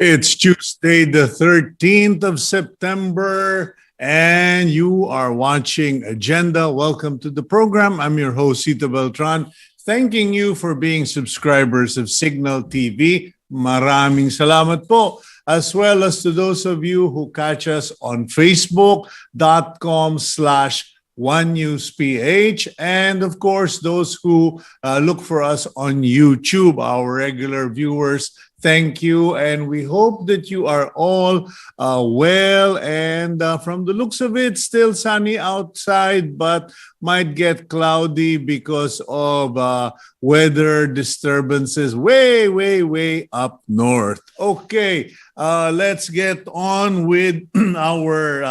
It's Tuesday, the 13th of September, and you are watching Agenda. Welcome to the program. I'm your host, Cito Beltran, thanking you for being subscribers of Cignal TV. Maraming salamat po. As well as to those of you who catch us on Facebook.com/OneNewsPH, and of course, those who look for us on YouTube, our regular viewers. Thank you, and we hope that you are all well, and from the looks of it, still sunny outside, but might get cloudy because of weather disturbances way up north. Okay, let's get on with our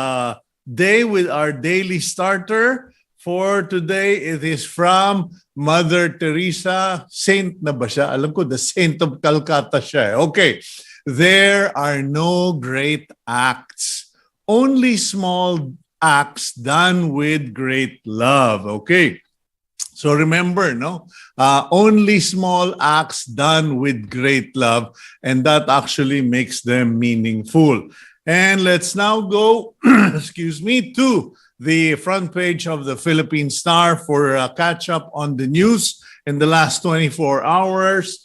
day, with our daily starter. For today, it is from Mother Teresa. Saint na ba siya? Alam ko, the Saint of Calcutta siya. Okay. There are no great acts, only small acts done with great love. Okay. So remember, no? Only small acts done with great love, and that actually makes them meaningful. And let's now go, to the front page of the Philippine Star for a catch-up on the news in the last 24 hours.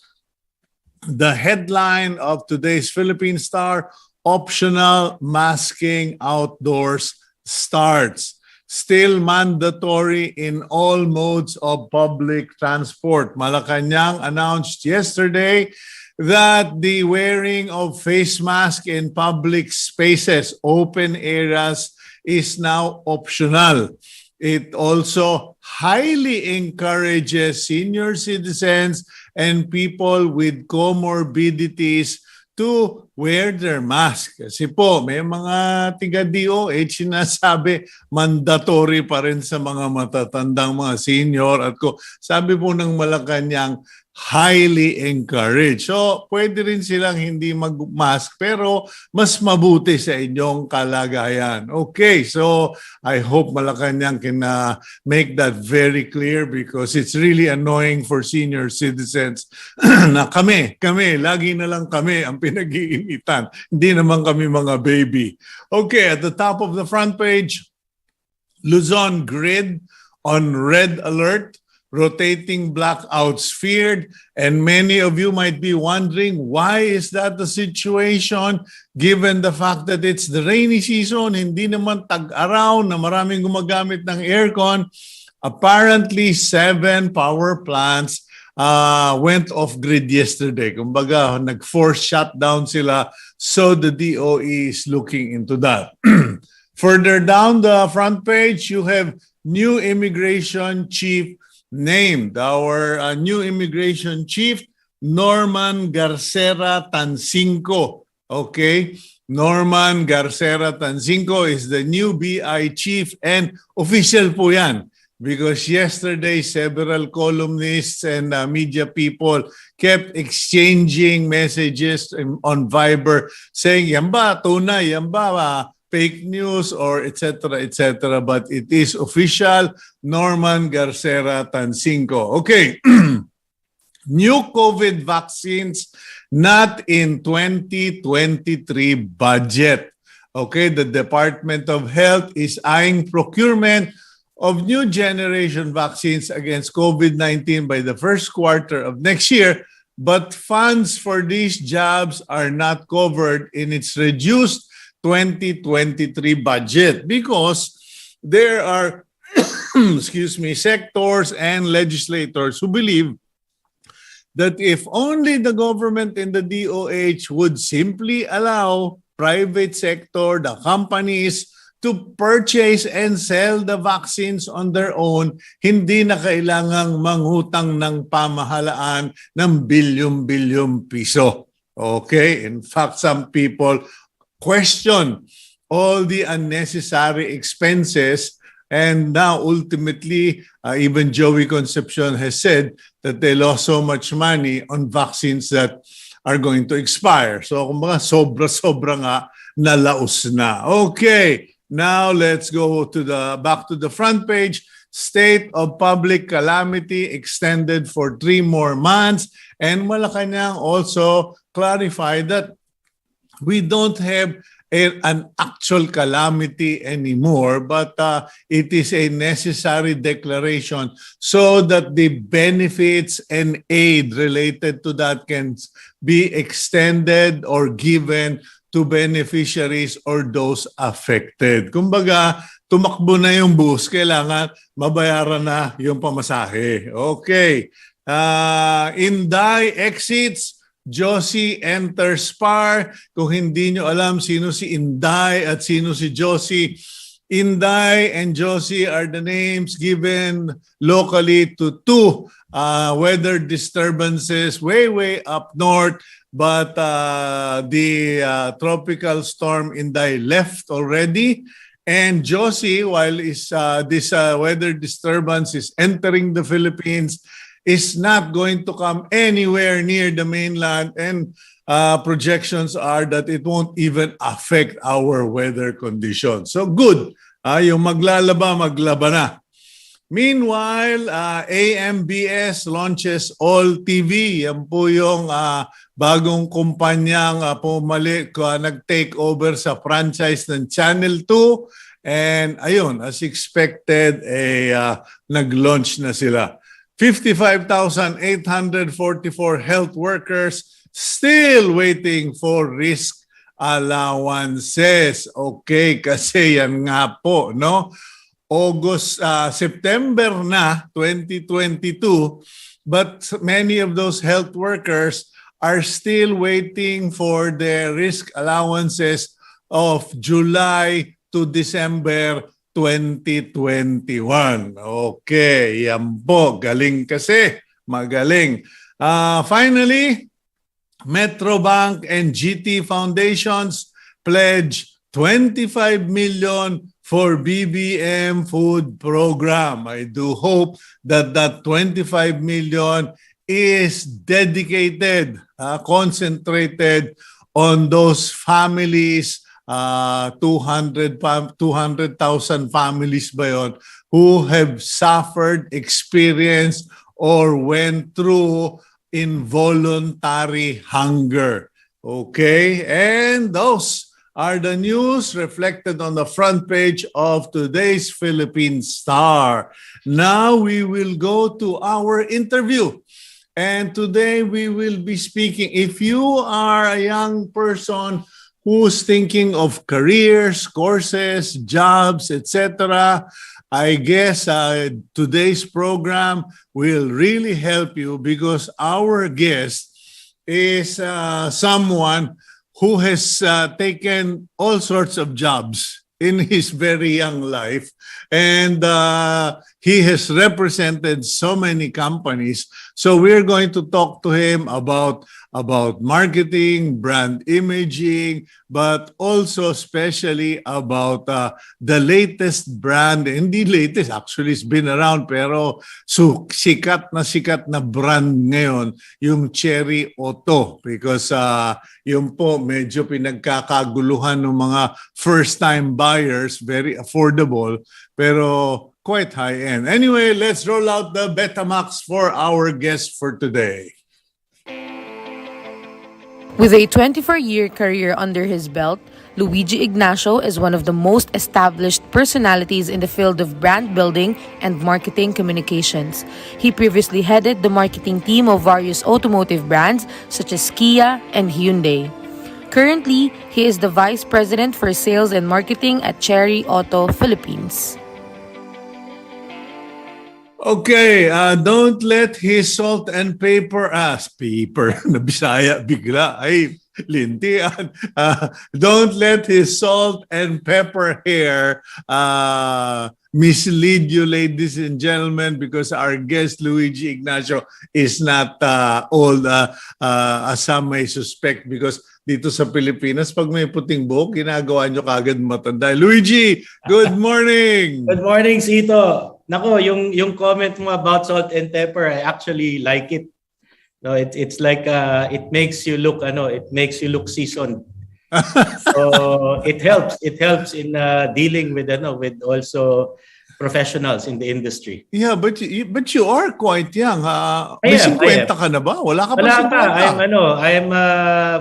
The headline of today's Philippine Star, optional masking outdoors starts. Still mandatory in all modes of public transport. Malacanang announced yesterday that the wearing of face mask in public spaces, open areas, is now optional. It also highly encourages senior citizens and people with comorbidities to wear their mask. Kasi po, may mga tiga-DOH sinasabi mandatory pa rin sa mga matatandang mga senior. At sabi po ng Malacanang, highly encouraged. So, pwede rin silang hindi mag-mask pero mas mabuti sa inyong kalagayan. Okay, so I hope Malacanang can make that very clear because it's really annoying for senior citizens na kami, lagi na lang kami ang pinag-iinitan. Hindi naman kami mga baby. Okay, at the top of the front page, Luzon grid on red alert. Rotating blackouts feared, and many of you might be wondering, why is that the situation given the fact that it's the rainy season, hindi naman tag-araw na maraming gumagamit ng aircon. Apparently, 7 power plants went off-grid yesterday. Kumbaga, nag-force shutdown sila, so the DOE is looking into that. Further down the front page, you have new immigration chief named. Our new immigration chief, Norman Garcera Tansinco. Okay, Norman Garcera Tansinco is the new BI chief, and official po yan because yesterday several columnists and media people kept exchanging messages on Viber saying, yan ba, tunay, yan ba, fake news or etc. But it is official, Norman Garcera Tansinco. Okay, new COVID vaccines not in 2023 budget. Okay, the Department of Health is eyeing procurement of new generation vaccines against COVID-19 by the first quarter of next year, but funds for these jobs are not covered in its reduced 2023 budget because there are sectors and legislators who believe that if only the government and the DOH would simply allow private sector, the companies, to purchase and sell the vaccines on their own, hindi na kailangang manghutang ng pamahalaan ng bilyon-bilyon piso. Okay? In fact, some people question all the unnecessary expenses, and now ultimately even Joey Concepcion has said that they lost so much money on vaccines that are going to expire. So kumbaga sobra-sobra nga nalaos na. Okay, now let's go to back to the front page. State of public calamity extended for 3 more months, and Malacanang also clarified that we don't have an actual calamity anymore, but it is a necessary declaration so that the benefits and aid related to that can be extended or given to beneficiaries or those affected. Kumbaga, tumakbo na yung bus, kailangan mabayaran na yung pamasahe. Okay. Inday exits, Josie enters PAR. Kung hindi nyo alam sino si Inday at sino si Josie, Inday and Josie are the names given locally to two weather disturbances way up north. But the tropical storm Inday left already. And Josie, while this weather disturbance is entering the Philippines, is not going to come anywhere near the mainland, and projections are that it won't even affect our weather conditions. So good, yung maglaba na. Meanwhile, AMBS launches All TV. Yan po yung bagong kumpanyang nag-take over sa franchise ng Channel 2. And ayun, as expected, nag-launch na sila. 55,844 health workers still waiting for risk allowances. Okay, kasi yan nga po, no? September na 2022, but many of those health workers are still waiting for their risk allowances of July to December 2021. Okay, yan po. Galing kasi. Magaling. Finally, Metrobank and GT Foundations pledge 25 million for BBM food program. I do hope that 25 million is dedicated, concentrated on those families, 200,000 families ba yun, who have suffered, experienced, or went through involuntary hunger. Okay? And those are the news reflected on the front page of today's Philippine Star. Now we will go to our interview. And today we will be speaking, if you are a young person who's thinking of careers, courses, jobs, etc., I guess today's program will really help you, because our guest is someone who has taken all sorts of jobs in his very young life, and he has represented so many companies. So we're going to talk to him about marketing, brand imaging, but also especially about the latest brand. Hindi latest, actually it's been around, pero sikat na brand ngayon, yung Chery Auto, because yung po medyo pinagkakaguluhan ng mga first-time buyers, very affordable, pero quite high-end. Anyway, let's roll out the Betamax for our guest for today. With a 24-year career under his belt, Luigi Ignacio is one of the most established personalities in the field of brand building and marketing communications. He previously headed the marketing team of various automotive brands such as Kia and Hyundai. Currently, he is the Vice President for Sales and Marketing at Chery Auto Philippines. Okay, don't let his salt and paper, na Bisaya bigla, ay, lintian. Don't let his salt and pepper hair mislead you, ladies and gentlemen, because our guest, Luigi Ignacio, is not old, as some may suspect, because dito sa Pilipinas, pag may puting buhok, ginagawa nyo kagad matanda. Luigi, good morning! Good morning, Cito. Nako, yung comment mo about salt and pepper, I actually like it. No, it's like it makes you look seasoned. So it helps in dealing with also professionals in the industry. Yeah, but you are quite young. May I 50 am. ka na ba? Wala ka pa Wala pa. 50. I'm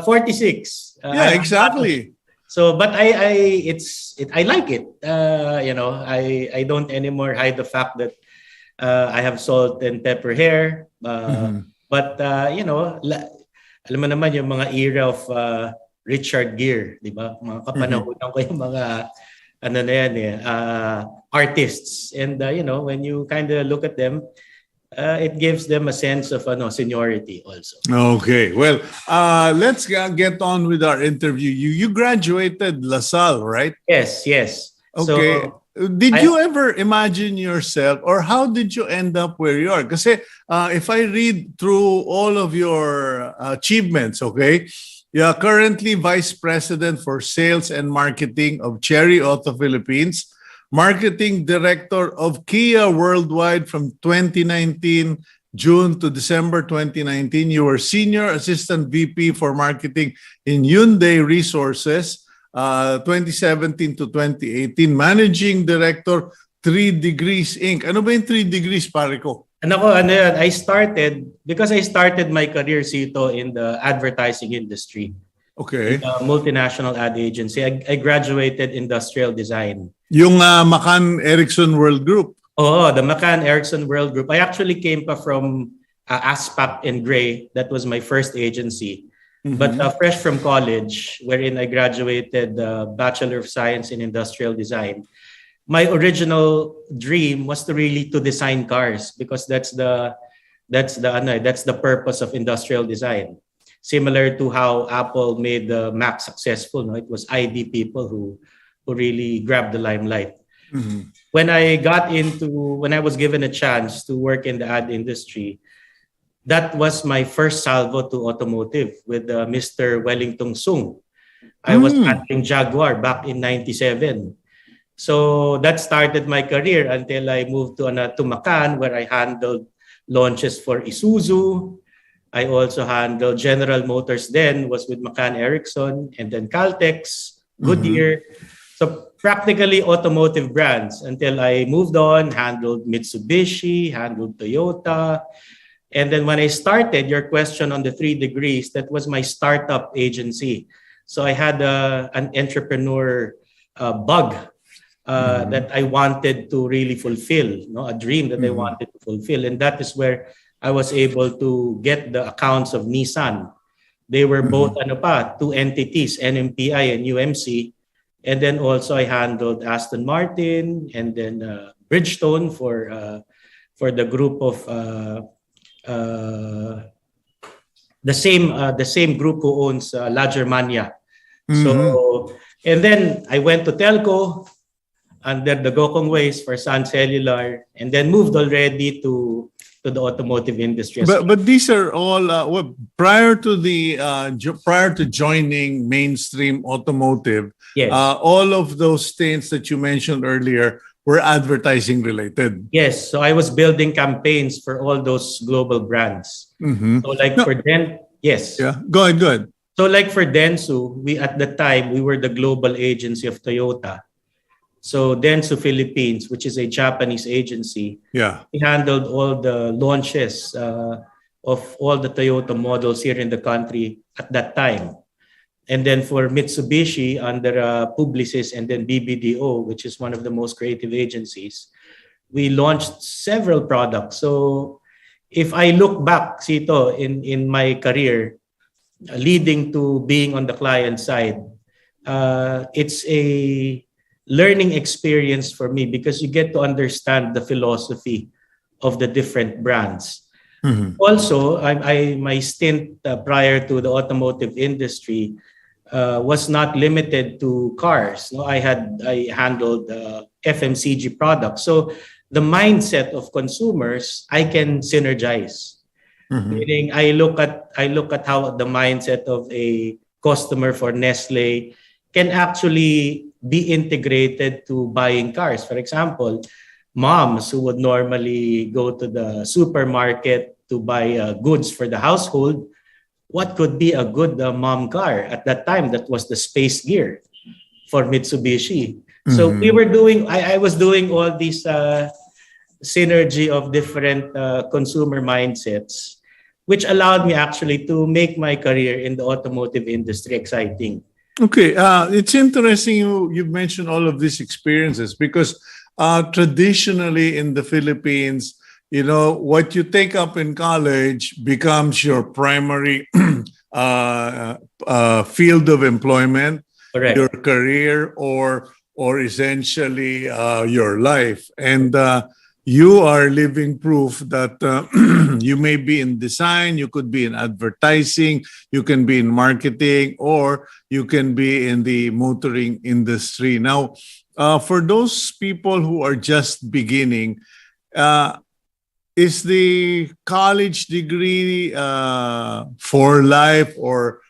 46. Yeah, I'm exactly. So, but I like it. I don't anymore hide the fact that I have salt and pepper hair. But alam mo naman yung mga era of Richard Gere, di ba? Mga kapanahonan ko yung mga artists. And when you kind of look at them, it gives them a sense of seniority also. Okay. Well, let's get on with our interview. You graduated LaSalle, right? Yes. Okay. So, did you ever imagine yourself, or how did you end up where you are? Kasi if I read through all of your achievements, okay, you're currently Vice President for Sales and Marketing of Chery Auto Philippines, Marketing Director of Kia Worldwide from 2019, June to December 2019. You were Senior Assistant VP for Marketing in Hyundai Resources, 2017 to 2018. Managing Director, 3 Degrees Inc. Ano ba yung 3 Degrees, pare ko? I started my career, Cito, in the advertising industry. Okay. In a multinational ad agency. I graduated industrial design. Yung McCann Erickson World Group. Oh, the McCann Erickson World Group. I actually came from ASPAC in Gray. That was my first agency. But fresh from college, wherein I graduated Bachelor of Science in Industrial Design, my original dream was to design cars, because that's the purpose of industrial design. Similar to how Apple made the Mac successful, no? It was ID people who really grabbed the limelight. When I was given a chance to work in the ad industry, that was my first salvo to automotive with Mr. Wellington Sung. I was handling Jaguar back in 97. So that started my career until I moved to McCann, where I handled launches for Isuzu. I also handled General Motors, then was with McCann Erickson, and then Caltex, Goodyear. So practically automotive brands until I moved on, handled Mitsubishi, handled Toyota. And then when I started, your question on the 3 Degrees, that was my startup agency. So I had an entrepreneur bug that I wanted to really fulfill, a dream that I wanted to fulfill. And that is where I was able to get the accounts of Nissan. They were both 2 entities, NMPI and UMC. And then also I handled Aston Martin, and then Bridgestone for the group of the same group who owns La Germania. So, and then I went to Telco under the Gokong Ways for Sun Cellular, and then moved already to the automotive industry. But these are all prior to joining mainstream automotive. Yes. All of those stints that you mentioned earlier were advertising related. Yes. So I was building campaigns for all those global brands. So yes. Yeah. Go ahead. So like for Densu, at the time we were the global agency of Toyota. So Densu Philippines, which is a Japanese agency, we handled all the launches of all the Toyota models here in the country at that time. And then for Mitsubishi, under Publicis and then BBDO, which is one of the most creative agencies, we launched several products. So if I look back, Cito, in my career, leading to being on the client side, it's a learning experience for me, because you get to understand the philosophy of the different brands. Also, my stint prior to the automotive industry was not limited to cars. No, I handled FMCG products. So the mindset of consumers, I can synergize. Meaning, I look at how the mindset of a customer for Nestle can actually be integrated to buying cars. For example, moms who would normally go to the supermarket to buy goods for the household, what could be a good mom car? At that time, that was the Space Gear for Mitsubishi. So we were doing, I was doing all these synergy of different consumer mindsets, which allowed me actually to make my career in the automotive industry exciting. Okay, it's interesting you mentioned all of these experiences because traditionally in the Philippines, what you take up in college becomes your primary field of employment, Correct. your career, or essentially your life. And you are living proof that you may be in design, you could be in advertising, you can be in marketing, or you can be in the motoring industry. Now, for those people who are just beginning, is the college degree for life, or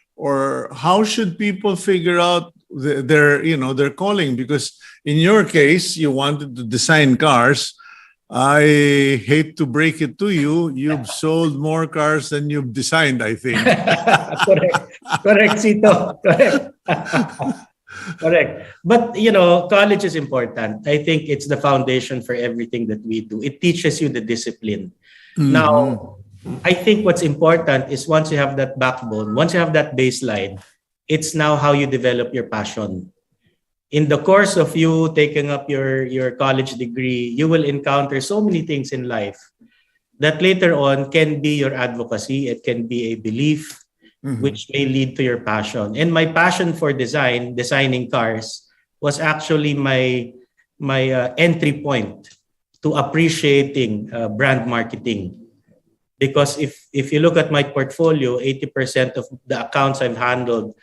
how should people figure out their calling? Because in your case, you wanted to design cars. I hate to break it to you, you've sold more cars than you've designed, I think. Correct, Cito. Correct. Correct. But, college is important. I think it's the foundation for everything that we do. It teaches you the discipline. Now, I think what's important is once you have that backbone, once you have that baseline, it's now how you develop your passion. In the course of you taking up your college degree, you will encounter so many things in life that later on can be your advocacy. It can be a belief, which may lead to your passion. And my passion for designing cars, was actually my entry point to appreciating brand marketing. Because if you look at my portfolio, 80% of the accounts I've handled,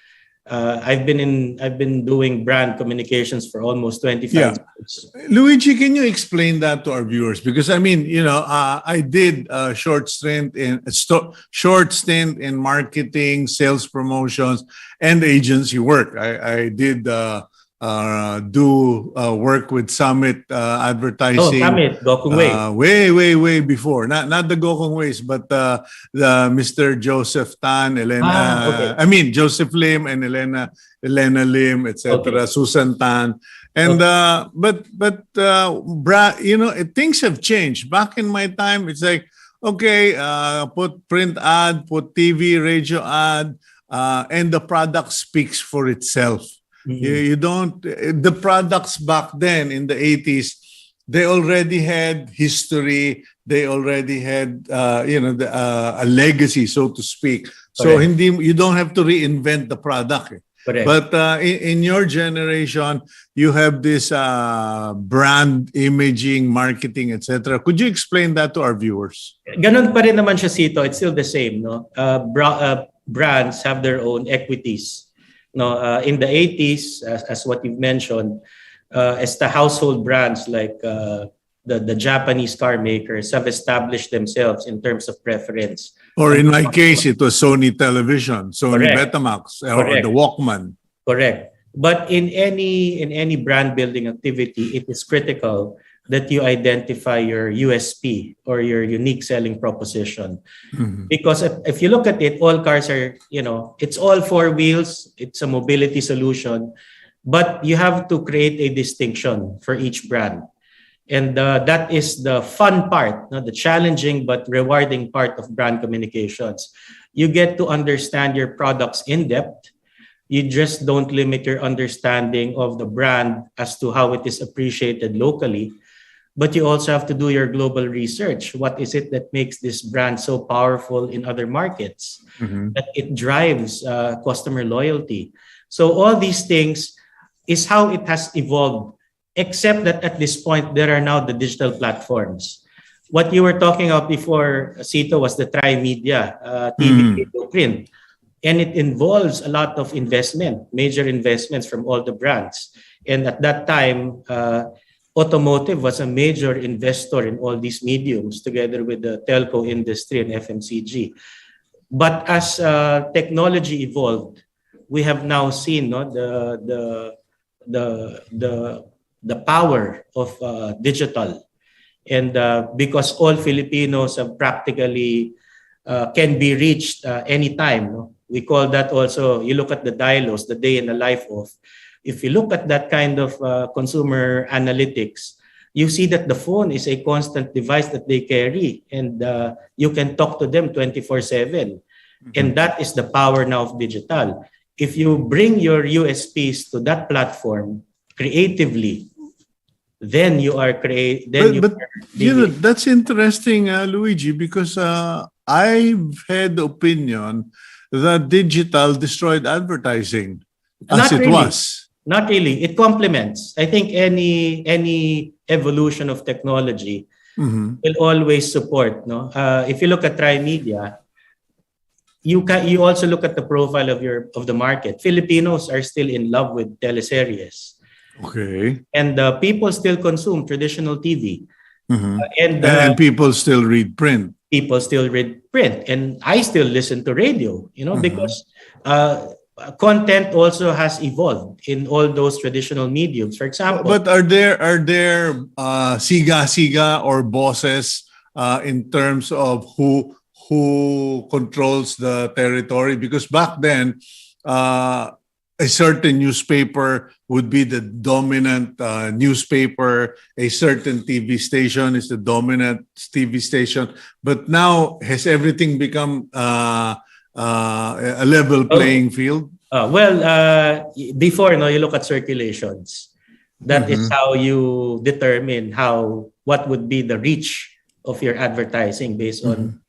I've been doing brand communications for almost 25 years. Luigi, can you explain that to our viewers? Because I mean, I did a short stint in marketing, sales promotions, and agency work. I did do work with Summit Advertising. Oh, Summit, Gokong Way. Way before. Not the Gokong Ways, but the Mr. Joseph Tan, Joseph Lim and Elena Lim, etc. Susan Tan. And things have changed. Back in my time, it's like, okay, put print ad, put TV, radio ad, and the product speaks for itself. You don't, the products back then in the 80s, they already had history, they already had a legacy, so to speak. So you don't have to reinvent the product. Correct. But in your generation, you have this brand imaging, marketing, etc. Could you explain that to our viewers? Ganon pa rin naman siya, Cito. It's still the same, no? Brands have their own equities. No, in the 80s, as what you've mentioned, as the household brands like the Japanese car makers have established themselves in terms of preference. Or in my case, it was Sony Television, Sony Betamax, or the Walkman. Correct. But in any brand building activity, it is critical that you identify your USP or your unique selling proposition. Because if you look at it, all cars are, it's all four wheels, it's a mobility solution, but you have to create a distinction for each brand. And that is the fun part, the challenging but rewarding part of brand communications. You get to understand your products in depth. You just don't limit your understanding of the brand as to how it is appreciated locally. But you also have to do your global research. What is it that makes this brand so powerful in other markets? That it drives customer loyalty. So all these things is how it has evolved, except that at this point, there are now the digital platforms. What you were talking about before, Cito, was the tri-media, TV, radio, print. And it involves a lot of investment, major investments from all the brands. And at that time, automotive was a major investor in all these mediums together with the telco industry and FMCG. But as technology evolved, we have now seen the power of digital. And because all Filipinos have practically can be reached anytime. We call that also, you look at the dialos, the day in the life of, if you look at that kind of consumer analytics, you see that the phone is a constant device that they carry, and you can talk to them 24/7. And that is the power now of digital. If you bring your USPs to that platform creatively, then you are But you know, that's interesting, Luigi, because I've had the opinion that digital destroyed advertising as not it really. was. Not really. It complements. I think any evolution of technology will always support. No, if you look at Trimedia, you also look at the profile of the market. Filipinos are still in love with teleseries. Okay. And people still consume traditional TV. And people still read print. People still read print. And I still listen to radio, because content also has evolved in all those traditional mediums. For example, But are there siga or bosses in terms of who controls the territory? Because back then, a certain newspaper would be the dominant newspaper. A certain TV station is the dominant TV station. But now, has everything become a level playing field? Before, you look at circulations. That is how you determine what would be the reach of your advertising based on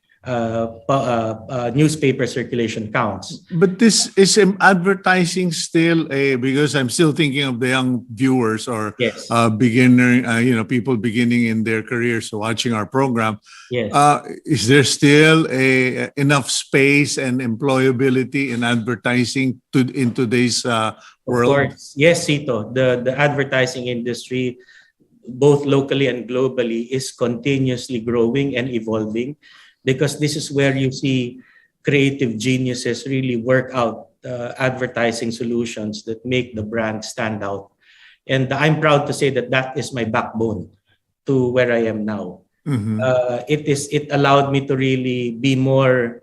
newspaper circulation counts. But this is advertising still because I'm still thinking of the young viewers or Yes. beginner, people beginning in their careers watching our program. Yes. Is there still enough space and employability in advertising in today's world? Of course. Yes, Cito. The advertising industry, both locally and globally, is continuously growing and evolving, because this is where you see creative geniuses really work out advertising solutions that make the brand stand out. And I'm proud to say that is my backbone to where I am now. It allowed me to really be more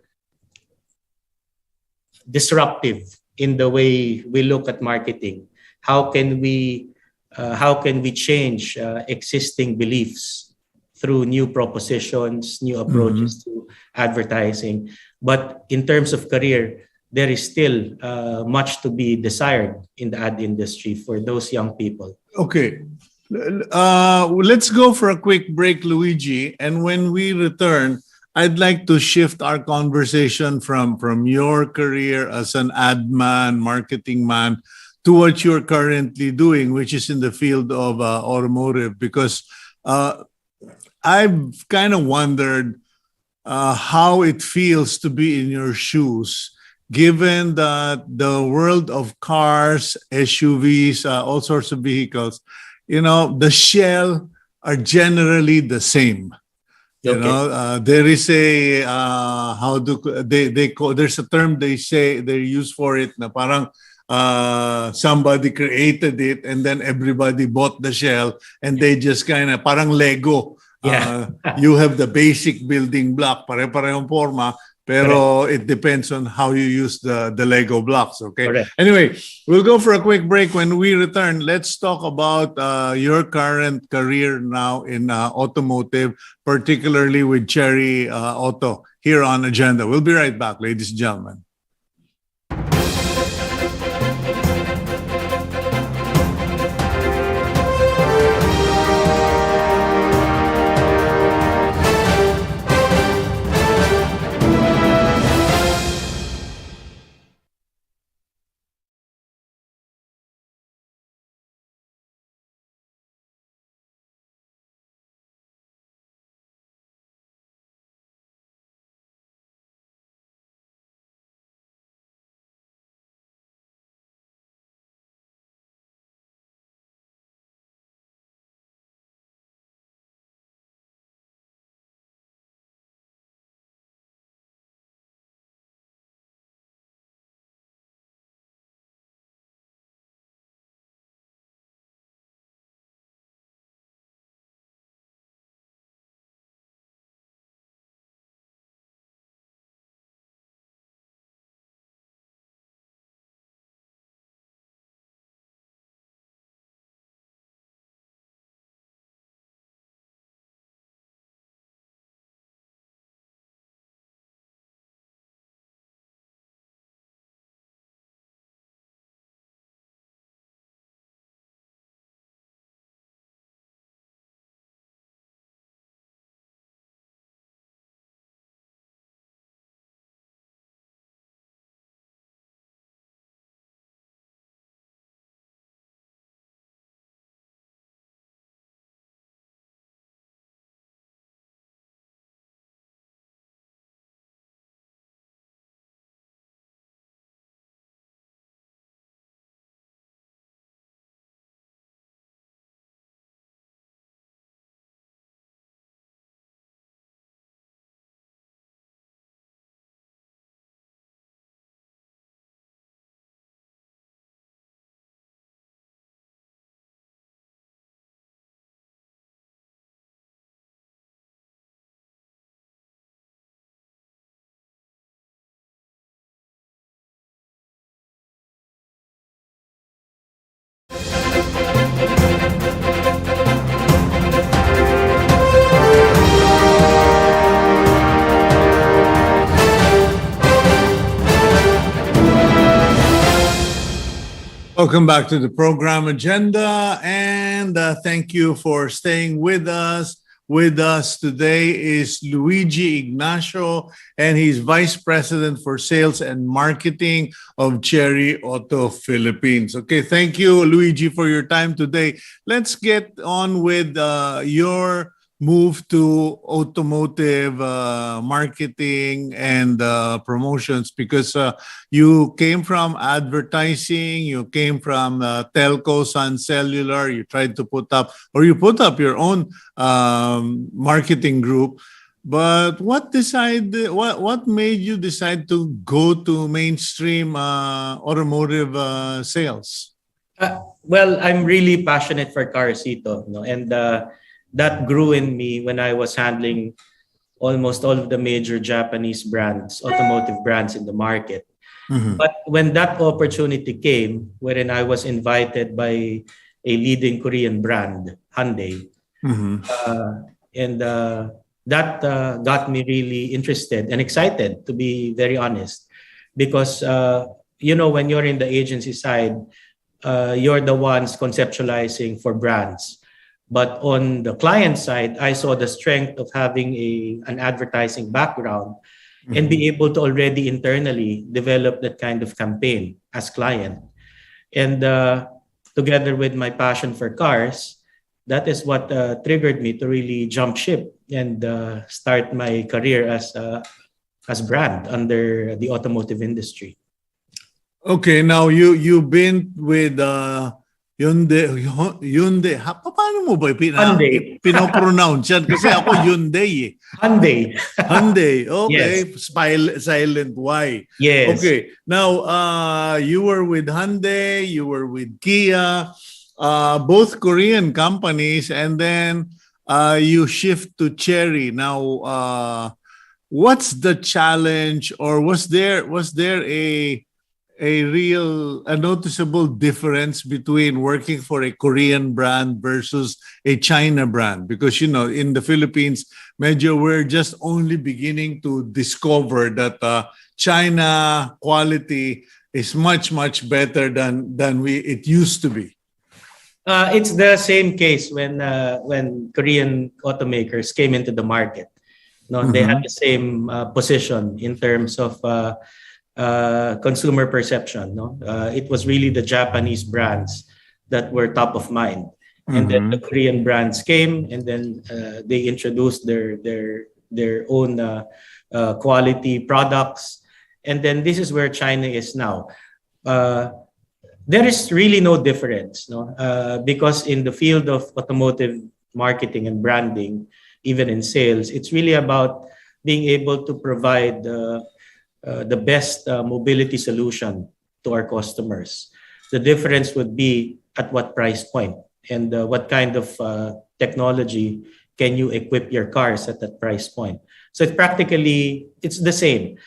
disruptive in the way we look at marketing. How can we change existing beliefs through new propositions, new approaches to advertising? But in terms of career, there is still much to be desired in the ad industry for those young people. Okay. Let's go for a quick break, Luigi. And when we return, I'd like to shift our conversation from your career as an ad man, marketing man, to what you're currently doing, which is in the field of automotive, because I've kind of wondered how it feels to be in your shoes, given that the world of cars, SUVs, all sorts of vehicles, the shell are generally the same. Okay. There is a there's a term they use for it na parang somebody created it and then everybody bought the shell and they just kind of parang Lego. Yeah. You have the basic building block, pare-parehong forma, pero it depends on how you use the Lego blocks, okay? Correct. Anyway, we'll go for a quick break. When we return, let's talk about your current career now in automotive, particularly with Chery Auto here on Agenda. We'll be right back, ladies and gentlemen. Welcome back to the program agenda, and thank you for staying with us. With us today is Luigi Ignacio, and he's Vice President for Sales and Marketing of Chery Auto Philippines. Okay, thank you, Luigi, for your time today. Let's get on with your move to automotive marketing and promotions, because you came from advertising, you came from telco, Sun Cellular, you tried to put up, or you put up your own marketing group. But what made you decide to go to mainstream automotive sales? Well, I'm really passionate for cars, Cito, no? And that grew in me when I was handling almost all of the major Japanese brands, automotive brands in the market. Mhm. But when that opportunity came, wherein I was invited by a leading Korean brand, Hyundai, Mhm. and that got me really interested and excited, to be very honest, because when you're in the agency side, you're the ones conceptualizing for brands. But on the client side, I saw the strength of having an advertising background and be able to already internally develop that kind of campaign as client. And together with my passion for cars, that is what triggered me to really jump ship and start my career as brand under the automotive industry. Okay, now you've been with Hyundai. Paano mo ba Hyundai. pinopronounce yan? Kasi ako Hyundai eh. Hyundai. Hyundai. Okay. Yes. Silent Y. Yes. Okay. Now, you were with Hyundai, you were with Kia, both Korean companies, and then you shift to Chery. Now, what's the challenge, or was there a noticeable difference between working for a Korean brand versus a China brand? Because, in the Philippines, we're just only beginning to discover that China quality is much, much better than it used to be. It's the same case when Korean automakers came into the market. No, they had the same position in terms of consumer perception. No, it was really the Japanese brands that were top of mind, and then the Korean brands came, and then they introduced their own quality products, and then this is where China is now. There is really no difference, no, because in the field of automotive marketing and branding, even in sales, it's really about being able to provide the best mobility solution to our customers. The difference would be at what price point and what kind of technology can you equip your cars at that price point. So it's the same.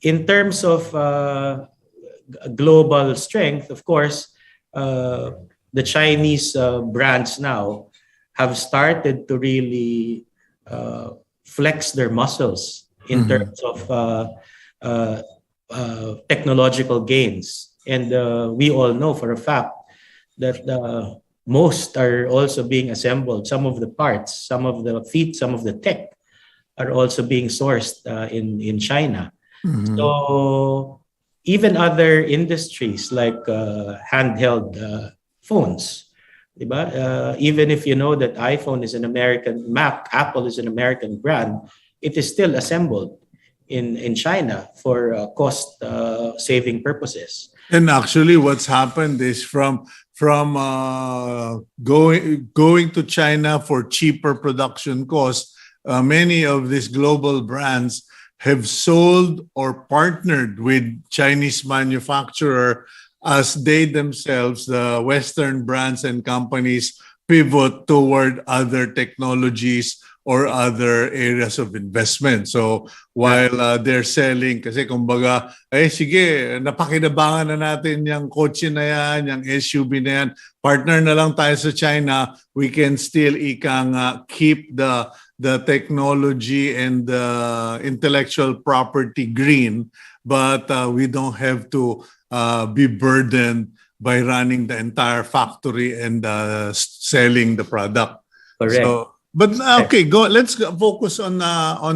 In terms of global strength, of course, the Chinese brands now have started to really flex their muscles in terms of technological gains. And we all know for a fact that most are also being assembled. Some of the parts, some of the feet, some of the tech are also being sourced in China. So even other industries like handheld phones, even if you know that iPhone is an American, Apple is an American brand, it is still assembled in China for cost saving purposes. And actually, what's happened is from going to China for cheaper production costs, many of these global brands have sold or partnered with Chinese manufacturer as they themselves, the Western brands and companies, pivot toward other technologies or other areas of investment. So while they're selling, kasi kumbaga, sige, napakinabangan na natin yung kotse na yan, yung SUV na yan, partner na lang tayo sa China, we can still keep the technology and the intellectual property green but we don't have to be burdened by running the entire factory and selling the product. Correct. So, but okay, go. Let's focus on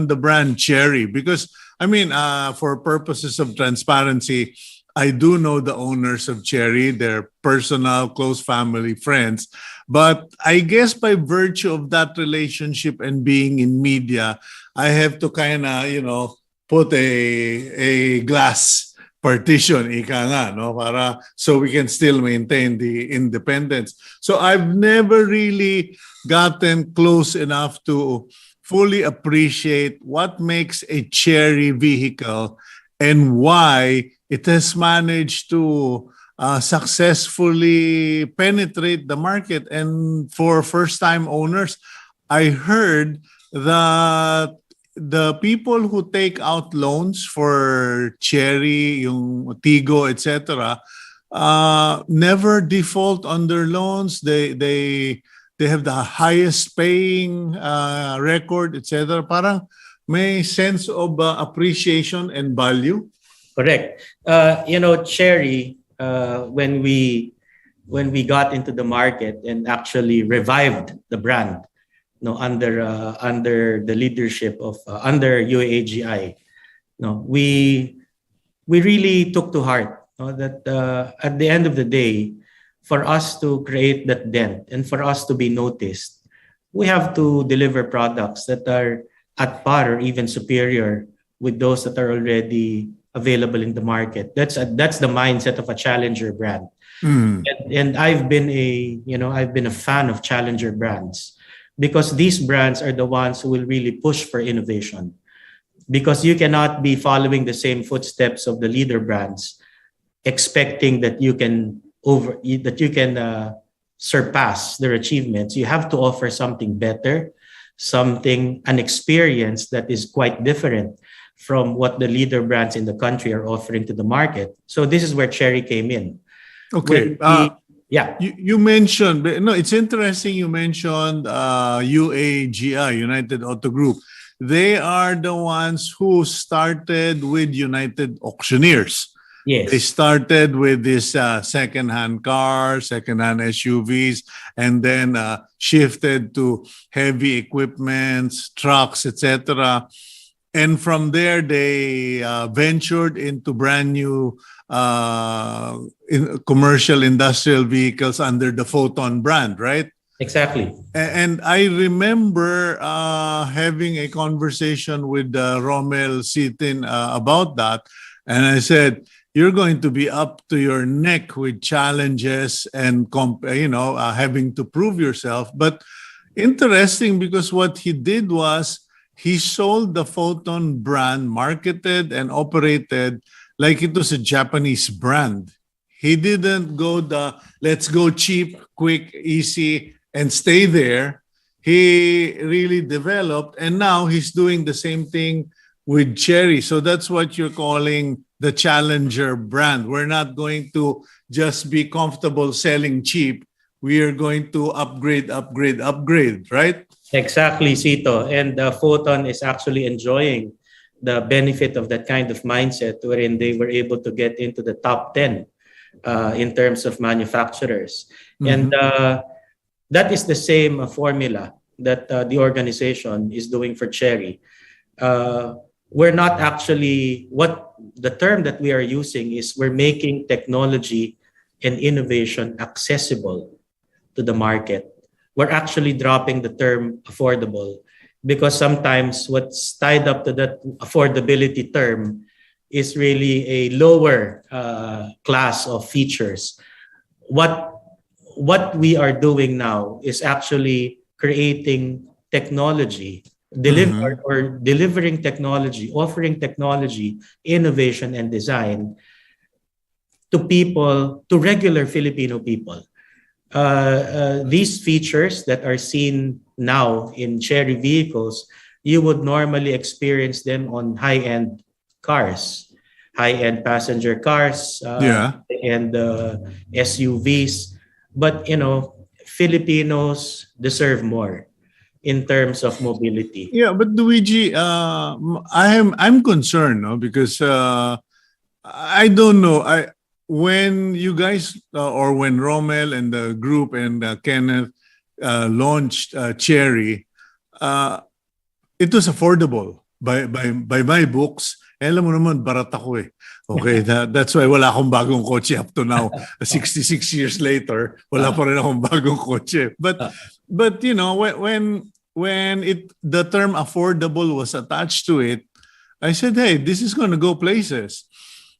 the brand Chery, because I mean, for purposes of transparency, I do know the owners of Chery. They're personal, close family, friends. But I guess by virtue of that relationship and being in media, I have to kind of, put a glass partition, ika nga, no? Para so we can still maintain the independence. So I've never really gotten close enough to fully appreciate what makes a Chery vehicle and why it has managed to successfully penetrate the market. And for first-time owners, I heard that the people who take out loans for Chery, yung Tigo, etc., never default on their loans. They have the highest paying record, etc. Parang may sense of appreciation and value. Correct. Chery, when we got into the market and actually revived the brand, under the leadership of under UAGI, we really took to heart that at the end of the day, for us to create that dent and for us to be noticed, we have to deliver products that are at par or even superior with those that are already available in the market. That's the mindset of a challenger brand. And I've been a fan of challenger brands, because these brands are the ones who will really push for innovation, because you cannot be following the same footsteps of the leader brands expecting that you can surpass their achievements. You have to offer something better, an experience that is quite different from what the leader brands in the country are offering to the market. So this is where Chery came in. Okay. Yeah. You mentioned, no, it's interesting you mentioned UAGI, United Auto Group. They are the ones who started with United Auctioneers. Yes. They started with this second-hand cars, second-hand SUVs, and then shifted to heavy equipments, trucks, etc. And from there, they ventured into brand new commercial industrial vehicles under the Photon brand, right? Exactly. And I remember having a conversation with Rommel Sitin about that. And I said, you're going to be up to your neck with challenges and having to prove yourself. But interesting, because what he did was he sold the Photon brand, marketed and operated like it was a Japanese brand. He didn't go the let's go cheap, quick, easy, and stay there. He really developed, and now he's doing the same thing with Chery. So that's what you're calling the challenger brand. We're not going to just be comfortable selling cheap. We are going to upgrade, right? Exactly, Cito. And Photon is actually enjoying the benefit of that kind of mindset, wherein they were able to get into the top 10 in terms of manufacturers. And that is the same formula that the organization is doing for Chery. We're not actually, what the term that we are using is, we're making technology and innovation accessible to the market. We're actually dropping the term affordable, because sometimes what's tied up to that affordability term is really a lower class of features. What we are doing now is actually creating technology, delivering technology, offering technology, innovation, and design to people, to regular Filipino people. These features that are seen now in Chery vehicles, you would normally experience them on high-end cars, high-end passenger cars, and SUVs. But Filipinos deserve more in terms of mobility. Yeah, but Luigi, I'm concerned, no, because I don't know. When you guys or when Rommel and the group and Kenneth launched Chery, uh, it was affordable by my books. Alam mo naman, barat ako eh. Okay, that's why wala akong bagong kotse up to now. 66 years later, wala pa rin akong bagong kotse. But you know, when the term affordable was attached to it, I said, hey, this is going to go places.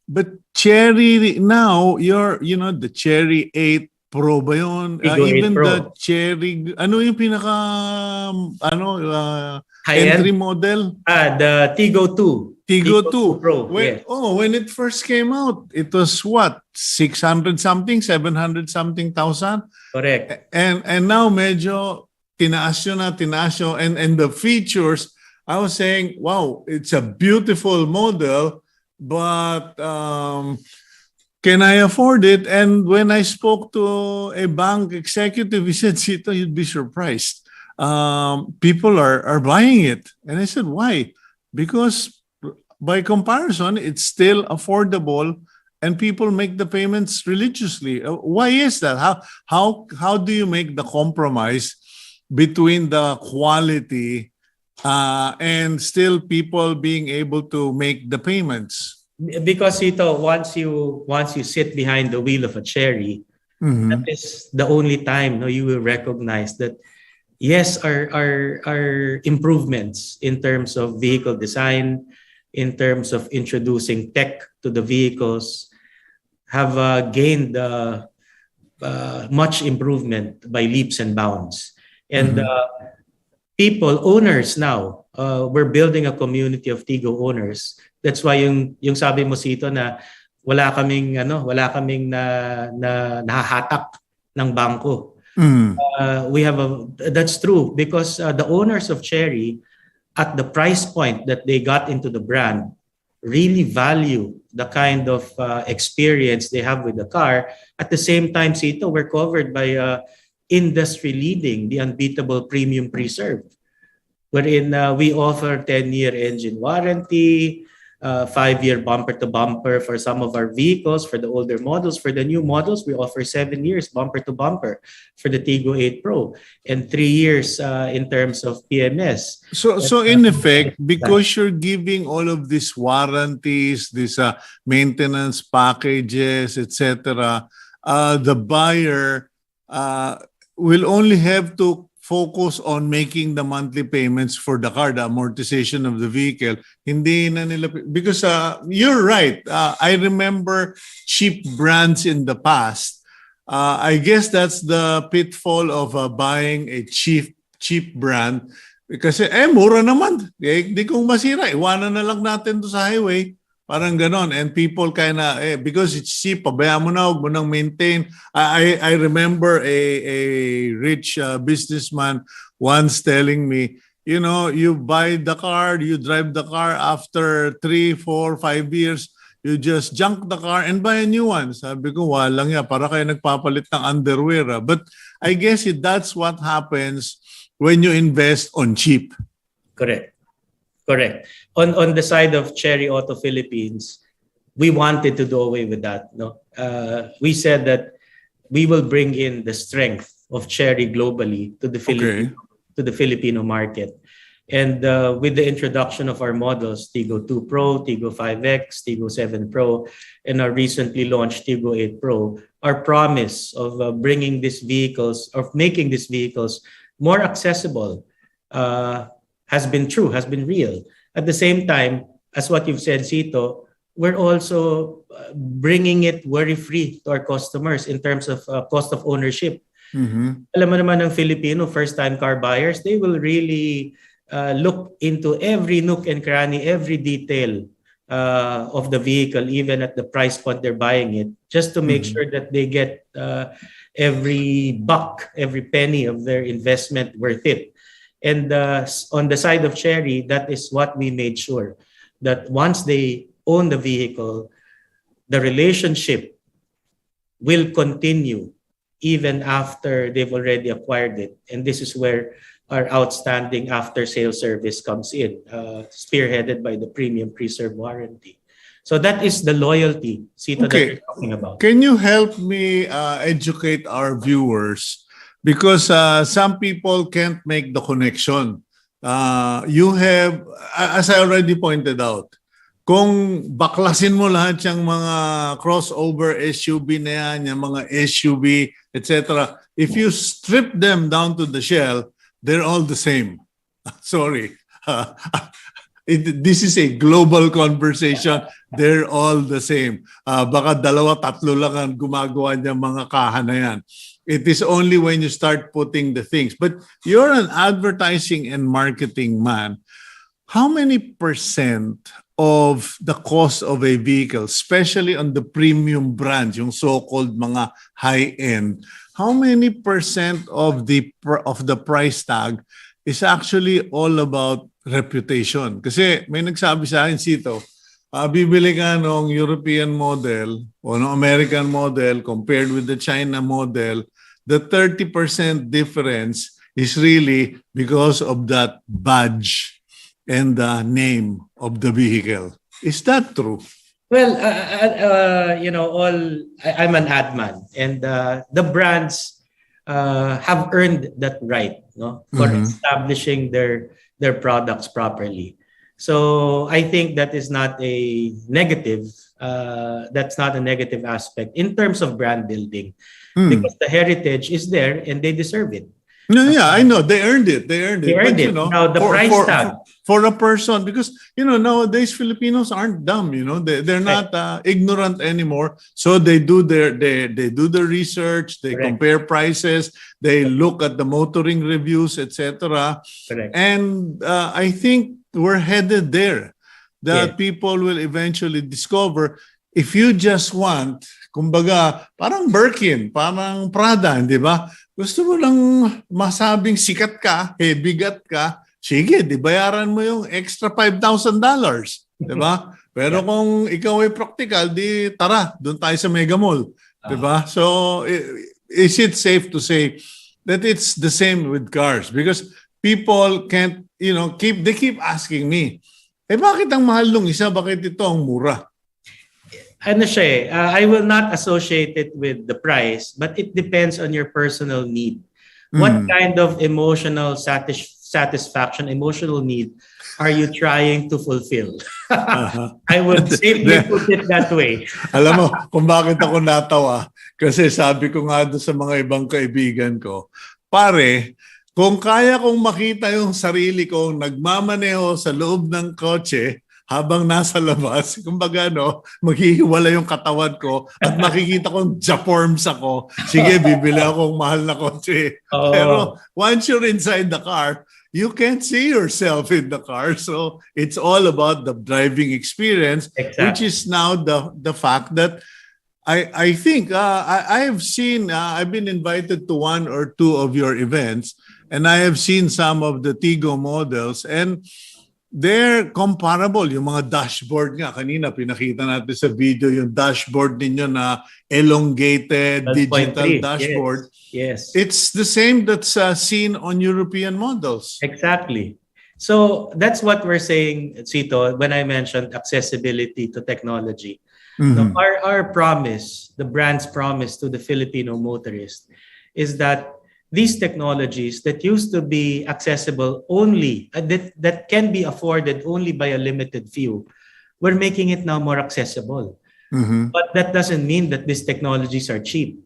But Chery now, the Chery 8 Pro ba yun? Tigo 8 Even Pro. the Chery, ano yung pinaka, High-end? entry model? The Tigo 2. Tigo 2 Pro. When it first came out, it was what? 600 something, 700 something thousand? Correct. And now medyo tinaas yun. And the features, I was saying, wow, it's a beautiful model, but can I afford it? And when I spoke to a bank executive, he said, Cito, you'd be surprised. People are buying it. And I said, why? Because by comparison, it's still affordable and people make the payments religiously. Why is that? How do you make the compromise between the quality and still people being able to make the payments? Because Cito, once you sit behind the wheel of a Chery, that is the only time you will recognize that yes, our improvements in terms of vehicle design, in terms of introducing tech to the vehicles, have gained much improvement by leaps and bounds. And owners now, we're building a community of Tigo owners. That's why yung sabi mo Cito na wala kaming nahahatak ng bangko. That's true because the owners of Chery, at the price point that they got into the brand, really value the kind of experience they have with the car. At the same time, Cito, we're covered by industry-leading, the unbeatable premium preserve, wherein we offer 10-year engine warranty, 5-year bumper-to-bumper for some of our vehicles, for the older models. For the new models, we offer 7 years bumper-to-bumper for the Tigo 8 Pro and 3 years in terms of PMS. So in effect, because you're giving all of these warranties, these maintenance packages, etc., the buyer will only have to focus on making the monthly payments for the car, the amortization of the vehicle. Hindi na nila, because you're right. I remember cheap brands in the past. I guess that's the pitfall of buying a cheap brand. Kasi mura naman. Di kong masira. Iwanan na lang natin to sa highway. Parang ganon. And people because it's cheap, pabayaan mo na, huwag mo nang maintain. I remember a rich businessman once telling me, you buy the car, you drive the car, after 3, 4, 5 years, you just junk the car and buy a new one. Sabi ko, walang ya, para kayo nagpapalit ng underwear. But I guess that's what happens when you invest on cheap. Correct. On the side of Chery Auto Philippines, we wanted to do away with that. We said that we will bring in the strength of Chery globally to the Filipino market. And with the introduction of our models, Tigo 2 Pro, Tigo 5X, Tigo 7 Pro, and our recently launched Tigo 8 Pro, our promise of making these vehicles more accessible has been true, has been real. At the same time, as what you've said, Cito, we're also bringing it worry-free to our customers in terms of cost of ownership. Alam mo naman ng Filipino first-time car buyers, they will really look into every nook and cranny, every detail of the vehicle, even at the price point they're buying it, just to make sure that they get every buck, every penny of their investment worth it. And on the side of Chery, that is what we made sure, that once they own the vehicle, the relationship will continue even after they've already acquired it. And this is where our outstanding after-sales service comes in, spearheaded by the premium preserve warranty. So that is the loyalty, Cito, that Okay. you're talking about. Can you help me educate our viewers? Because some people can't make the connection. You have, as I already pointed out, kung baklasin mo lahat yung mga crossover SUV na yan, yung mga SUV, etc., if you strip them down to the shell, they're all the same. Sorry. This is a global conversation. They're all the same. Baka dalawa, tatlo lang ang gumagawa niyang mga kaha na yan. It is only when you start putting the things. But you're an advertising and marketing man. How many percent of the cost of a vehicle, especially on the premium brands, yung so-called mga high-end, how many percent of the price tag is actually all about reputation? Kasi may nagsabi sa akin, Cito, bibili ka ng European model o ng American model compared with the China model, the 30% difference is really because of that badge and the name of the vehicle. Is that true? Well, I'm an ad man, and the brands have earned that right, no, for establishing their products properly. So I think that is not a negative. That's not a negative aspect in terms of brand building, because the heritage is there and they deserve it. No, yeah, I know. They earned it. They earned it. They earned But, it. Now, the price tag. For a person, because, nowadays Filipinos aren't dumb, they're not ignorant anymore. So they do they do the research, they compare prices, they look at the motoring reviews, etc. And I think we're headed there. That people will eventually discover, if you just want, kumbaga, parang Birkin, parang Prada, di ba? Gusto mo lang masabing sikat ka, bigat ka, sige, di bayaran mo yung extra $5,000. Di ba? Pero kung ikaw ay practical, di tara, doon tayo sa Mega Mall. Di ba? So, is it safe to say that it's the same with cars? Because people can't, they keep asking me, bakit ang mahal nung isa? Bakit ito ang mura? I will not associate it with the price, but it depends on your personal need. What kind of emotional satisfaction, emotional need are you trying to fulfill? I would simply put it that way. Alam mo, kung bakit ako natawa, kasi sabi ko nga doon sa mga ibang kaibigan ko, pare, kung kaya kong makita yung sarili kong nagmamaneho sa loob ng kotse, habang nasa labas, kumbaga maghihiwala yung katawan ko at makikita kong Japorms ako. Sige, bibili akong mahal na kotse. Pero once you're inside the car, you can't see yourself in the car. So it's all about the driving experience, which is now the fact that I think I've seen, I've been invited to one or two of your events, and I have seen some of the Tigo models, and they're comparable. Yung mga dashboard nga, kanina pinakita natin sa video yung dashboard ninyo na elongated digital dashboard. Yes. It's the same that's seen on European models. Exactly. So that's what we're saying, Cito, when I mentioned accessibility to technology. Now, our promise, the brand's promise to the Filipino motorist, is that these technologies that used to be accessible only, that can be afforded only by a limited few, we're making it now more accessible. But that doesn't mean that these technologies are cheap,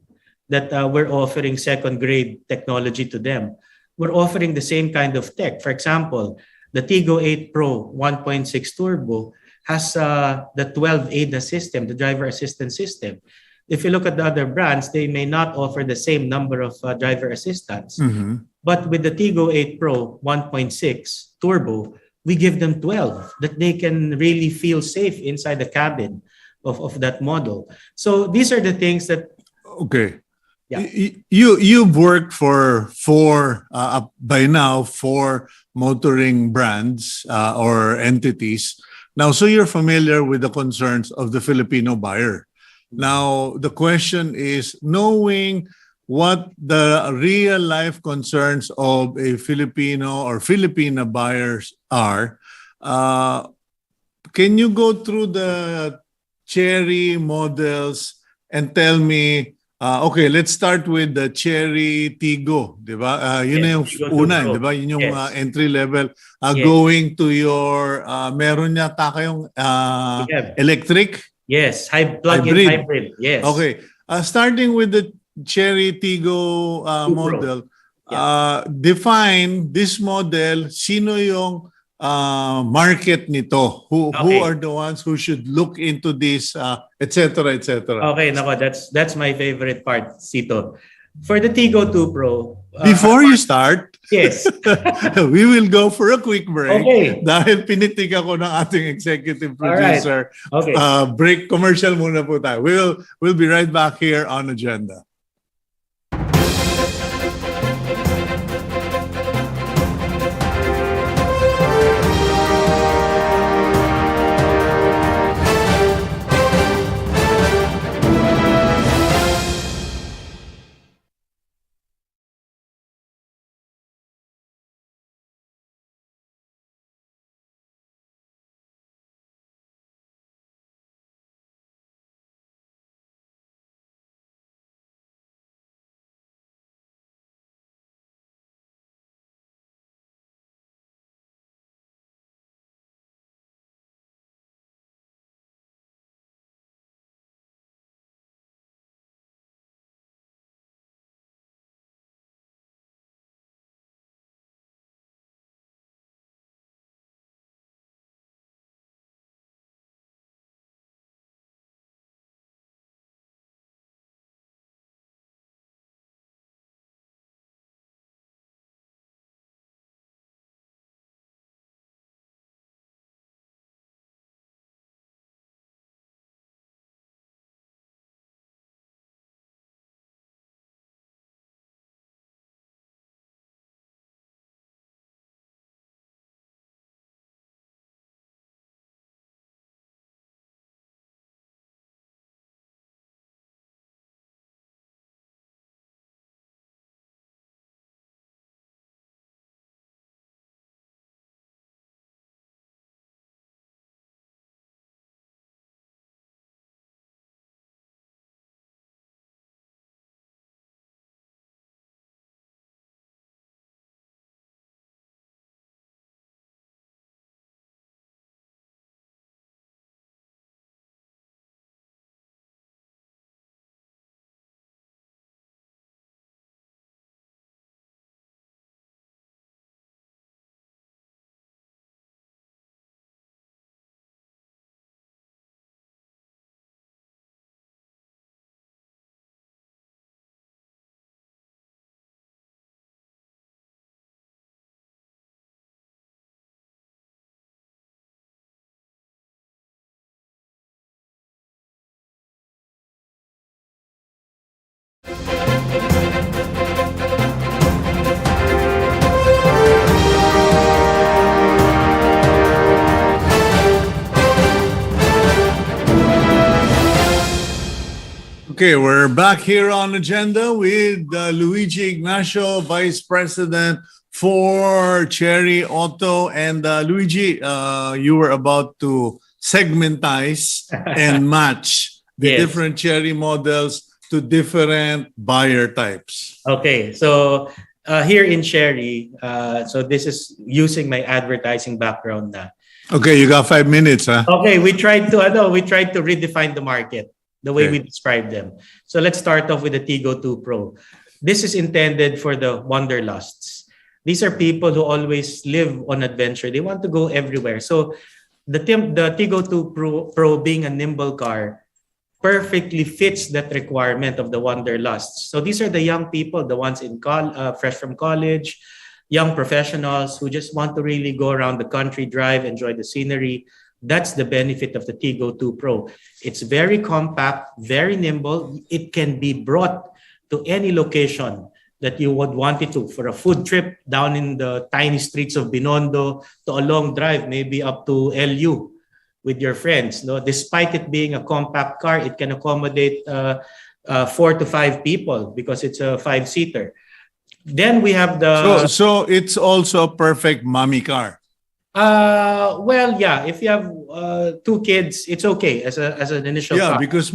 that we're offering second-grade technology to them. We're offering the same kind of tech. For example, the Tigo 8 Pro 1.6 Turbo has the 12 ADAS system, the driver assistance system. If you look at the other brands, they may not offer the same number of driver assistants. But with the Tigo 8 Pro 1.6 Turbo, we give them 12 that they can really feel safe inside the cabin of that model. So these are the things that... Okay. Yeah. You've worked for by now 4 motoring brands or entities. Now, so you're familiar with the concerns of the Filipino buyer. Now, the question is, knowing what the real life concerns of a Filipino or Filipina buyers are, can you go through the Chery models and tell me, okay, let's start with the Chery Tigo, di ba? Yun na yung Tigo 2 una, Pro. di ba? Yun yung Yes. entry level. Yes. Going to your, meron yata kayong electric? Yes, plug-in hybrid. Yes. Okay. Starting with the Chery Tigo model, define this model, sino yung market nito? Who are the ones who should look into this, etc., etc.? Okay, nako, that's my favorite part, Cito. For the Tigo 2 Pro. Before you start, yes, we will go for a quick break. Okay. Dahil pinitig ako ng ating executive producer. Okay. Break commercial muna po tayo. We'll be right back here on Agenda. Okay, we're back here on Agenda with Luigi Ignacio, Vice President for Chery Auto. And Luigi, you were about to segmentize and match the different Chery models to different buyer types. Okay, so here in Chery, so this is using my advertising background na. Okay, you got 5 minutes, huh? Okay, we tried to redefine the market the way we describe them. So let's start off with the Tigo 2 Pro. This is intended for the wanderlusts. These are people who always live on adventure. They want to go everywhere. So the Tigo 2 Pro being a nimble car perfectly fits that requirement of the wanderlusts. So these are the young people, the ones in fresh from college, young professionals who just want to really go around the country, drive, enjoy the scenery. That's the benefit of the Tigo 2 Pro. It's very compact, very nimble. It can be brought to any location that you would want it to, for a food trip down in the tiny streets of Binondo, to a long drive, maybe up to LU with your friends. No? Despite it being a compact car, it can accommodate 4 to 5 people because it's a 5-seater. Then we have the... So it's also a perfect mommy car. Well, yeah. If you have two kids, it's okay as an initial Yeah, cost. because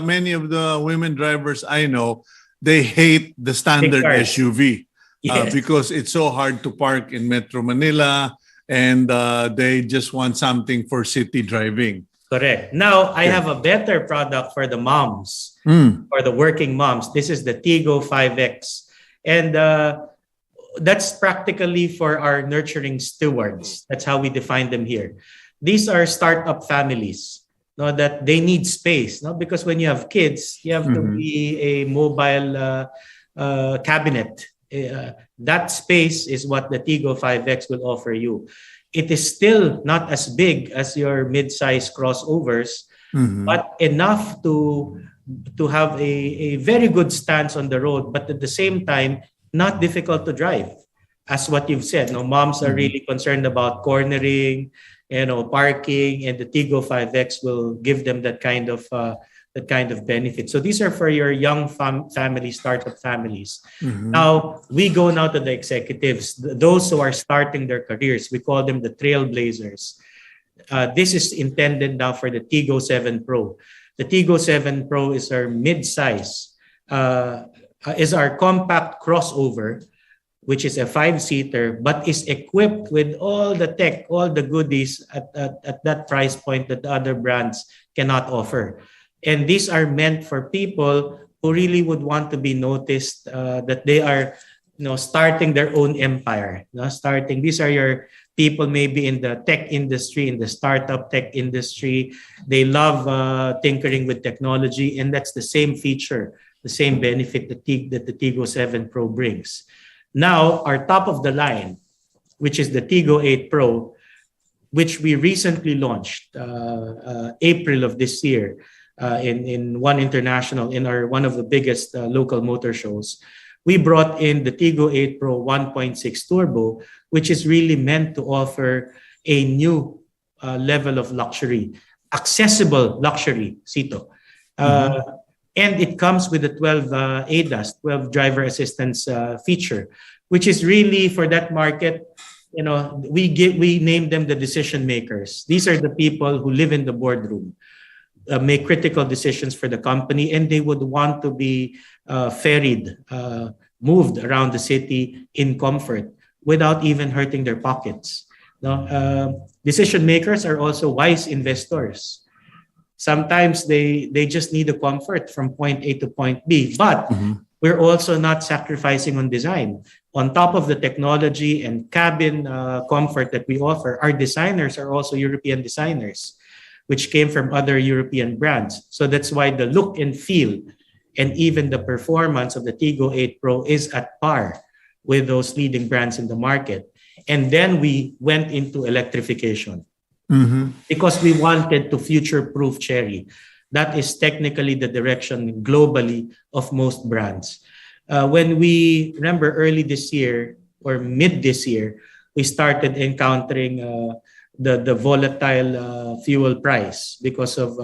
many of the women drivers I know, they hate the Big standard cars. SUV Yes. because it's so hard to park in Metro Manila, and they just want something for city driving. Correct. Now, I Okay. have a better product for the moms, Mm. for the working moms. This is the Tigo 5X. And that's practically for our nurturing stewards. That's how we define them here. These are startup families, no, that they need space, no, because when you have kids, you have to be a mobile cabinet. That space is what the Tigo 5X will offer you. It is still not as big as your mid-size crossovers, but enough to have a very good stance on the road, but at the same time, not difficult to drive. As what you've said, no, moms are really concerned about cornering, parking, and the Tigo 5X will give them that kind of benefit. So these are for your young family, startup families. Now, we go now to the executives, those who are starting their careers. We call them the trailblazers. This is intended now for the Tigo 7 Pro. The Tigo 7 Pro is our mid-size, is our compact crossover, which is a 5-seater, but is equipped with all the tech, all the goodies at that price point that the other brands cannot offer. And these are meant for people who really would want to be noticed, that they are, starting their own empire. These are your people maybe in the tech industry, in the startup tech industry. They love tinkering with technology, and that's the same feature, the same benefit that the Tigo 7 Pro brings. Now, our top of the line, which is the Tigo 8 Pro, which we recently launched April of this year in one international, in one of the biggest local motor shows. We brought in the Tigo 8 Pro 1.6 Turbo, which is really meant to offer a new level of luxury, accessible luxury, Cito. And it comes with a 12 ADAS, 12 driver assistance feature, which is really for that market. We name them the decision makers. These are the people who live in the boardroom, make critical decisions for the company, and they would want to be ferried, moved around the city in comfort without even hurting their pockets. Decision makers are also wise investors. Sometimes they just need a comfort from point A to point B, but we're also not sacrificing on design. On top of the technology and cabin comfort that we offer, our designers are also European designers, which came from other European brands. So that's why the look and feel and even the performance of the Tigo 8 Pro is at par with those leading brands in the market. And then we went into electrification. Because we wanted to future-proof Chery. That is technically the direction globally of most brands. When we remember early this year or mid this year, we started encountering the volatile fuel price because of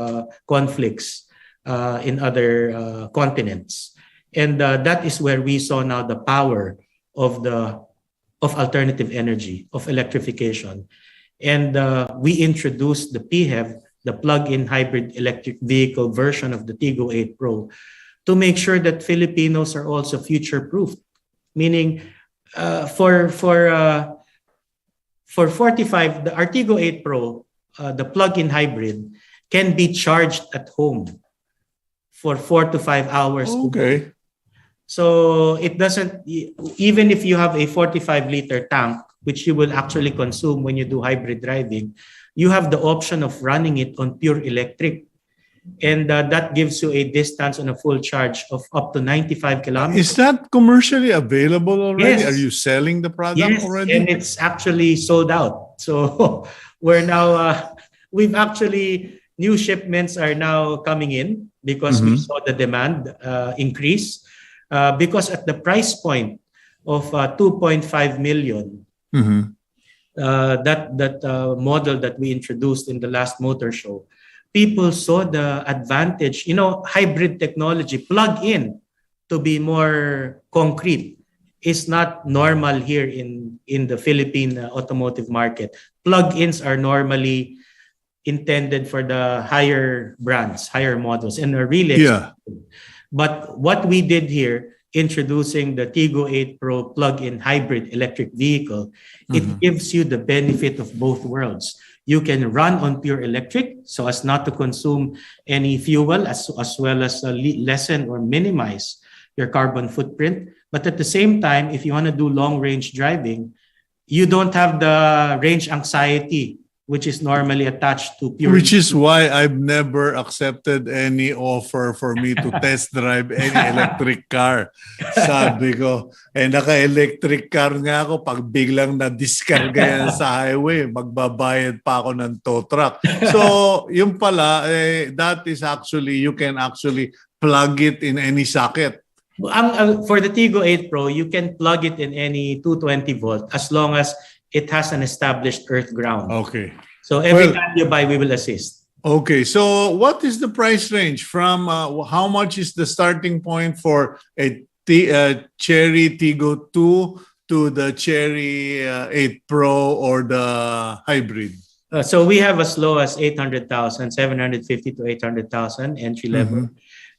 conflicts in other continents. And that is where we saw now the power of alternative energy, of electrification. And we introduced the PHEV, the plug-in hybrid electric vehicle version of the Tigo 8 Pro, to make sure that Filipinos are also future-proofed. Meaning, for 45, the Tigo 8 Pro, the plug-in hybrid, can be charged at home for 4 to 5 hours. Okay. So it doesn't, even if you have a 45-liter tank, which you will actually consume when you do hybrid driving, you have the option of running it on pure electric. And that gives you a distance on a full charge of up to 95 kilometers. Is that commercially available already? Yes. Are you selling the product already? And it's actually sold out. So we're now, new shipments are now coming in because we saw the demand increase. Because at the price point of 2.5 million, that model that we introduced in the last motor show, people saw the advantage, hybrid technology, plug in to be more concrete. is not normal here in the Philippine automotive market. Plug-ins are normally intended for the higher brands, higher models, and are really Yeah. expensive. But what we did here, introducing the Tigo 8 Pro plug-in hybrid electric vehicle, it gives you the benefit of both worlds. You can run on pure electric so as not to consume any fuel, as well as lessen or minimize your carbon footprint. But at the same time, if you want to do long-range driving, you don't have the range anxiety which is normally attached to pure. Which is why I've never accepted any offer for me to test drive any electric car. Sabi ko, naka-electric car nga ako, pag biglang na-discarga yan sa highway, magbabayad pa ako ng tow truck. So, yung pala, that is actually, you can actually plug it in any socket. For the Tigo 8 Pro, you can plug it in any 220 volt as long as it has an established earth ground. Okay. So every time you buy, we will assist. Okay. So what is the price range from how much is the starting point for a Chery Tigo 2 to the Chery 8 Pro or the hybrid? So we have as low as 800,000, 750 to 800,000 entry level.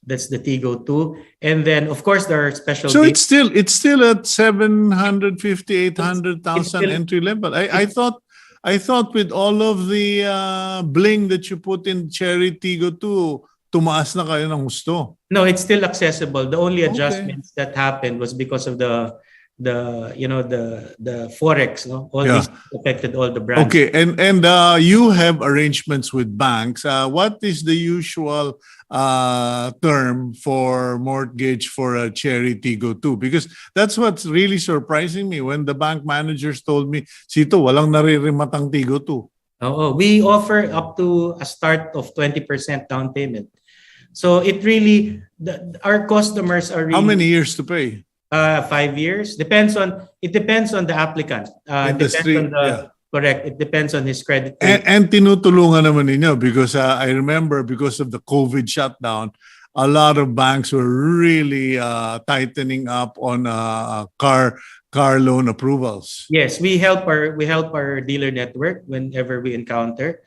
That's the Tigo 2. And then, of course, there are special... So it's still at 750, 800,000 entry level. I thought with all of the bling that you put in Chery Tigo 2, tumaas na kayo ng gusto. No, it's still accessible. The only adjustments that happened was because of the forex, no? All these affected all the brands. Okay, and you have arrangements with banks. What is the usual term for mortgage for a Chery Tigo 2? Because that's what's really surprising me when the bank managers told me, Cito, walang naririmatang Tigo 2. We offer up to a start of 20% down payment. So it really, our customers are really... How many years to pay? 5 years. It depends on the applicant. Correct. It depends on his credit. And tinutulungan naman ninyo because I remember because of the COVID shutdown, a lot of banks were really tightening up on car loan approvals. Yes, we help our dealer network whenever we encounter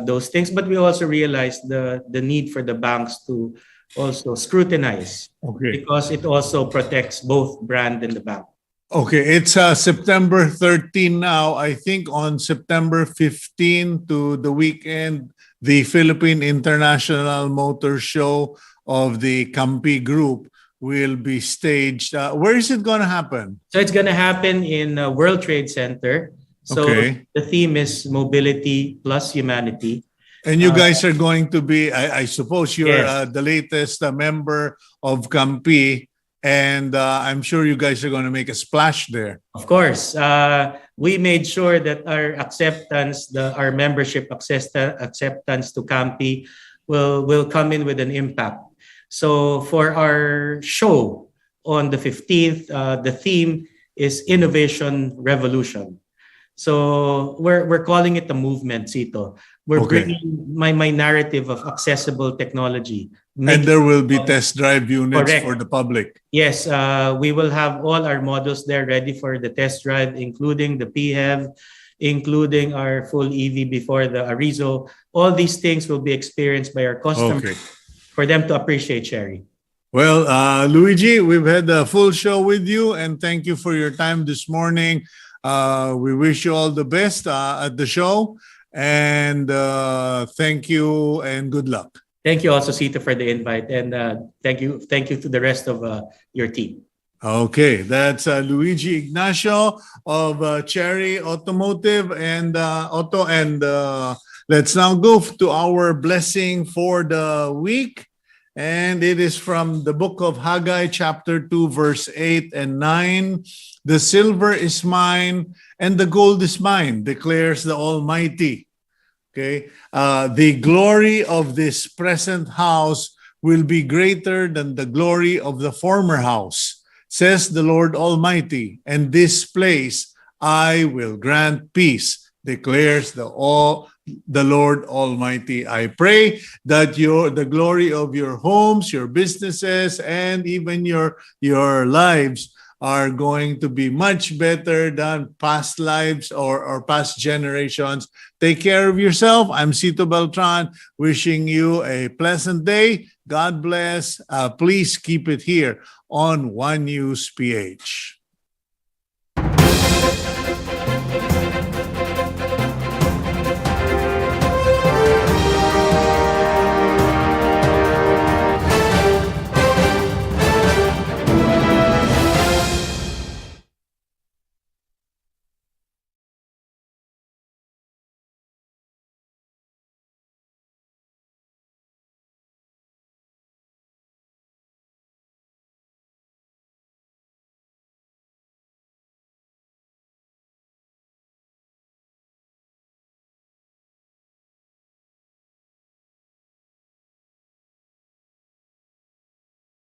those things, but we also realize the need for the banks to also scrutinize, because it also protects both brand and the bank. Okay, it's September 13 now. I think on September 15 to the weekend, the Philippine International Motor Show of the Campi Group will be staged. Where is it going to happen? So it's going to happen in World Trade Center. So the theme is mobility plus humanity. And you guys are going to be, I suppose you're the latest member of Campi, and I'm sure you guys are going to make a splash there. Of course. We made sure that our acceptance, our membership acceptance to Campi will come in with an impact. So for our show on the 15th, the theme is Innovation Revolution. So we're calling it a movement, Cito. We're bringing my narrative of accessible technology. And there will be test drive units for the public. Yes, we will have all our models there ready for the test drive, including the PHEV, including our full EV before the Arizo. All these things will be experienced by our customers for them to appreciate Chery. Well, Luigi, we've had a full show with you, and thank you for your time this morning. We wish you all the best at the show, and thank you and good luck. Thank you also, Cito, for the invite, and thank you to the rest of your team. Okay, that's Luigi Ignacio of Chery Automotive and Auto, and let's now go to our blessing for the week. And it is from the book of Haggai, chapter 2, verse 8 and 9. The silver is mine and the gold is mine, declares the Almighty. Okay. The glory of this present house will be greater than the glory of the former house, says the Lord Almighty. And this place I will grant peace, declares the Lord Almighty. I pray that the glory of your homes, your businesses, and even your lives are going to be much better than past lives or past generations. Take care of yourself. I'm Cito Beltran, wishing you a pleasant day. God bless. Please keep it here on One News PH.